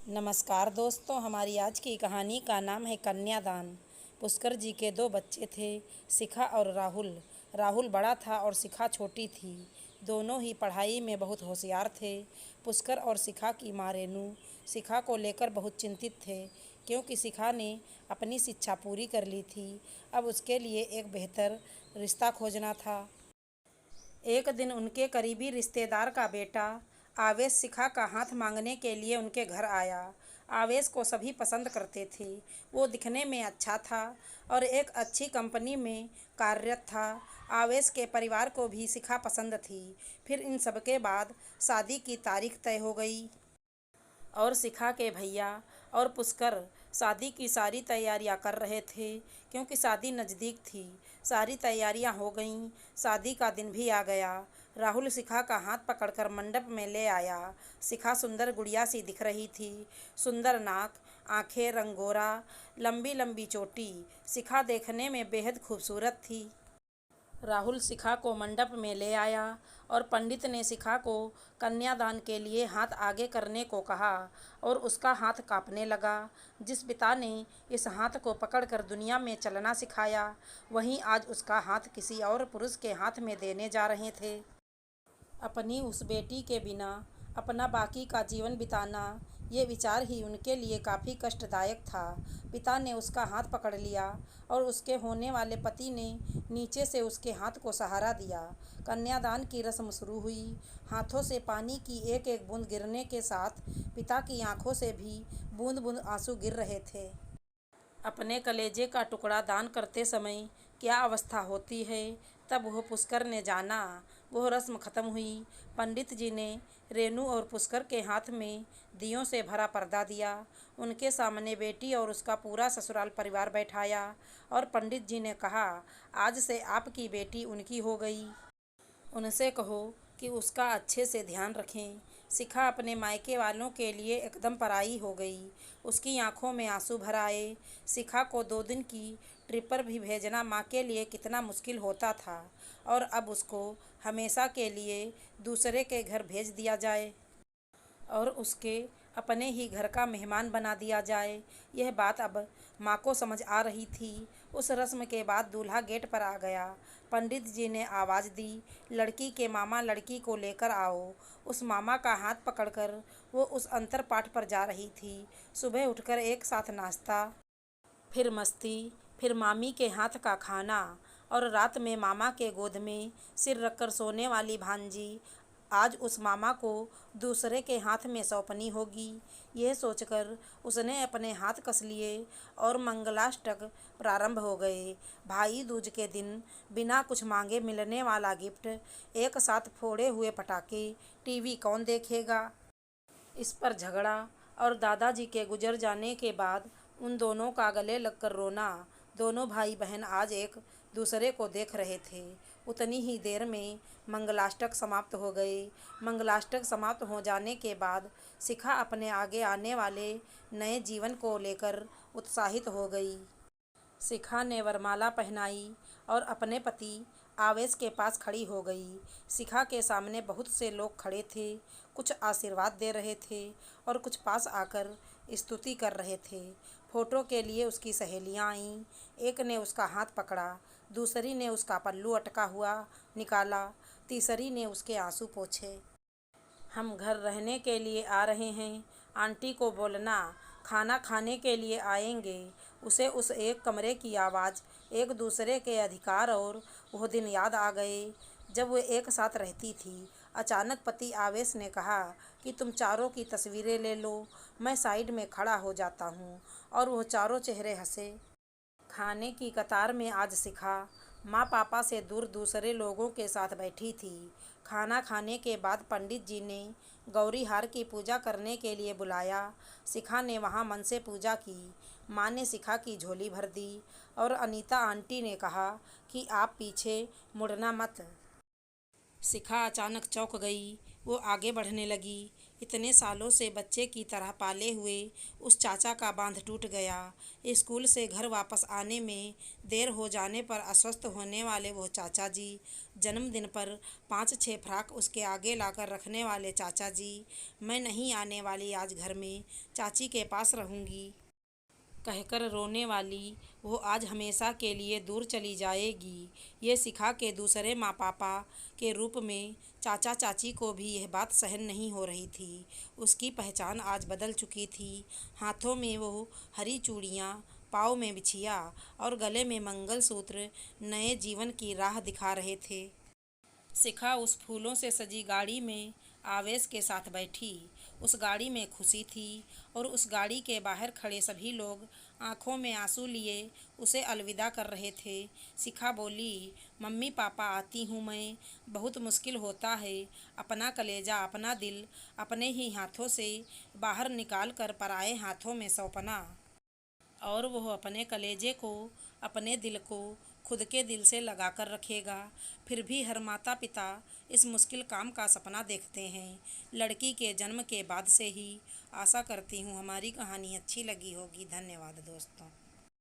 नमस्कार दोस्तों, हमारी आज की कहानी का नाम है कन्यादान। पुष्कर जी के दो बच्चे थे, शिखा और राहुल। राहुल बड़ा था और शिखा छोटी थी। दोनों ही पढ़ाई में बहुत होशियार थे। पुष्कर और शिखा की माँ रेनू शिखा को लेकर बहुत चिंतित थे, क्योंकि शिखा ने अपनी शिक्षा पूरी कर ली थी। अब उसके लिए एक बेहतर रिश्ता खोजना था। एक दिन उनके करीबी रिश्तेदार का बेटा आवेश शिखा का हाथ मांगने के लिए उनके घर आया। आवेश को सभी पसंद करते थे। वो दिखने में अच्छा था और एक अच्छी कंपनी में कार्यरत था। आवेश के परिवार को भी शिखा पसंद थी। फिर इन सबके बाद शादी की तारीख तय हो गई और शिखा के भैया और पुष्कर शादी की सारी तैयारियां कर रहे थे, क्योंकि शादी नज़दीक थी। सारी तैयारियां हो गईं। शादी का दिन भी आ गया। राहुल शिखा का हाथ पकड़कर मंडप में ले आया। शिखा सुंदर गुड़िया सी दिख रही थी। सुंदर नाक, आंखें, रंगोरा, लंबी लंबी चोटी। शिखा देखने में बेहद खूबसूरत थी। राहुल शिखा को मंडप में ले आया और पंडित ने शिखा को कन्यादान के लिए हाथ आगे करने को कहा और उसका हाथ कांपने लगा। जिस पिता ने इस हाथ को पकड़कर दुनिया में चलना सिखाया, वहीं आज उसका हाथ किसी और पुरुष के हाथ में देने जा रहे थे। अपनी उस बेटी के बिना अपना बाकी का जीवन बिताना, ये विचार ही उनके लिए काफ़ी कष्टदायक था। पिता ने उसका हाथ पकड़ लिया और उसके होने वाले पति ने नीचे से उसके हाथ को सहारा दिया। कन्यादान की रस्म शुरू हुई। हाथों से पानी की एक एक बूंद गिरने के साथ पिता की आंखों से भी बूंद बूंद आंसू गिर रहे थे। अपने कलेजे का टुकड़ा दान करते समय क्या अवस्था होती है, तब वह पुष्कर ने जाना। वह रस्म खत्म हुई। पंडित जी ने रेनू और पुष्कर के हाथ में दियों से भरा पर्दा दिया। उनके सामने बेटी और उसका पूरा ससुराल परिवार बैठाया और पंडित जी ने कहा, आज से आपकी बेटी उनकी हो गई। उनसे कहो कि उसका अच्छे से ध्यान रखें। शिखा अपने मायके वालों के लिए एकदम पराई हो गई। उसकी आंखों में आंसू भर आए। शिखा को 2 दिन की ट्रिप पर भी भेजना माँ के लिए कितना मुश्किल होता था, और अब उसको हमेशा के लिए दूसरे के घर भेज दिया जाए और उसके अपने ही घर का मेहमान बना दिया जाए। यह बात अब माँ को समझ आ रही थी। उस रस्म के बाद दूल्हा गेट पर आ गया। पंडित जी ने आवाज़ दी, लड़की के मामा लड़की को लेकर आओ। उस मामा का हाथ पकड़कर वो उस अंतर पाठ पर जा रही थी। सुबह उठकर एक साथ नाश्ता, फिर मस्ती, फिर मामी के हाथ का खाना और रात में मामा के गोद में सिर रखकर सोने वाली भांजी आज उस मामा को दूसरे के हाथ में सौंपनी होगी। यह सोचकर उसने अपने हाथ कस लिए और मंगलाष्टक प्रारंभ हो गए। भाई दूज के दिन बिना कुछ मांगे मिलने वाला गिफ्ट, एक साथ फोड़े हुए पटाखे, टीवी कौन देखेगा, इस पर झगड़ा और दादाजी के गुजर जाने के बाद उन दोनों का गले लगकर रोना। दोनों भाई बहन आज एक दूसरे को देख रहे थे। उतनी ही देर में मंगलाष्टक समाप्त हो गए। मंगलाष्टक समाप्त हो जाने के बाद शिखा अपने आगे आने वाले नए जीवन को लेकर उत्साहित हो गई। शिखा ने वरमाला पहनाई और अपने पति आवेश के पास खड़ी हो गई। शिखा के सामने बहुत से लोग खड़े थे। कुछ आशीर्वाद दे रहे थे और कुछ पास आकर स्तुति कर रहे थे। फोटो के लिए उसकी सहेलियां आईं। एक ने उसका हाथ पकड़ा, दूसरी ने उसका पल्लू अटका हुआ निकाला, तीसरी ने उसके आंसू पोंछे। हम घर रहने के लिए आ रहे हैं, आंटी को बोलना खाना खाने के लिए आएंगे। उसे उस एक कमरे की आवाज़, एक दूसरे के अधिकार और वह दिन याद आ गए जब वे एक साथ रहती थी। अचानक पति आवेश ने कहा कि तुम चारों की तस्वीरें ले लो, मैं साइड में खड़ा हो जाता हूँ। और वह चारों चेहरे हंसे। खाने की कतार में आज शिखा माँ पापा से दूर दूसरे लोगों के साथ बैठी थी। खाना खाने के बाद पंडित जी ने गौरी हार की पूजा करने के लिए बुलाया। शिखा ने वहाँ मन से पूजा की। माँ ने शिखा की झोली भर दी और अनीता आंटी ने कहा कि आप पीछे मुड़ना मत। शिखा अचानक चौंक गई। वो आगे बढ़ने लगी। इतने सालों से बच्चे की तरह पाले हुए उस चाचा का बांध टूट गया। स्कूल से घर वापस आने में देर हो जाने पर अस्वस्थ होने वाले वो चाचा जी, जन्मदिन पर 5-6 फ्राक उसके आगे लाकर रखने वाले चाचा जी, मैं नहीं आने वाली आज घर में, चाची के पास रहूँगी कहकर रोने वाली वो आज हमेशा के लिए दूर चली जाएगी। ये सिखा के दूसरे माँ पापा के रूप में चाचा चाची को भी यह बात सहन नहीं हो रही थी। उसकी पहचान आज बदल चुकी थी। हाथों में वो हरी चूड़ियाँ, पाँव में बिछिया और गले में मंगलसूत्र नए जीवन की राह दिखा रहे थे। शिखा उस फूलों से सजी गाड़ी में आवेश के साथ बैठी। उस गाड़ी में खुशी थी और उस गाड़ी के बाहर खड़े सभी लोग आंखों में आंसू लिए उसे अलविदा कर रहे थे। शिखा बोली, मम्मी पापा आती हूँ मैं। बहुत मुश्किल होता है अपना कलेजा, अपना दिल अपने ही हाथों से बाहर निकाल कर पराए हाथों में सौंपना। और वह अपने कलेजे को, अपने दिल को खुद के दिल से लगा कर रखेगा। फिर भी हर माता पिता इस मुश्किल काम का सपना देखते हैं। लड़की के जन्म के बाद से ही। आशा करती हूँ हमारी कहानी अच्छी लगी होगी। धन्यवाद दोस्तों।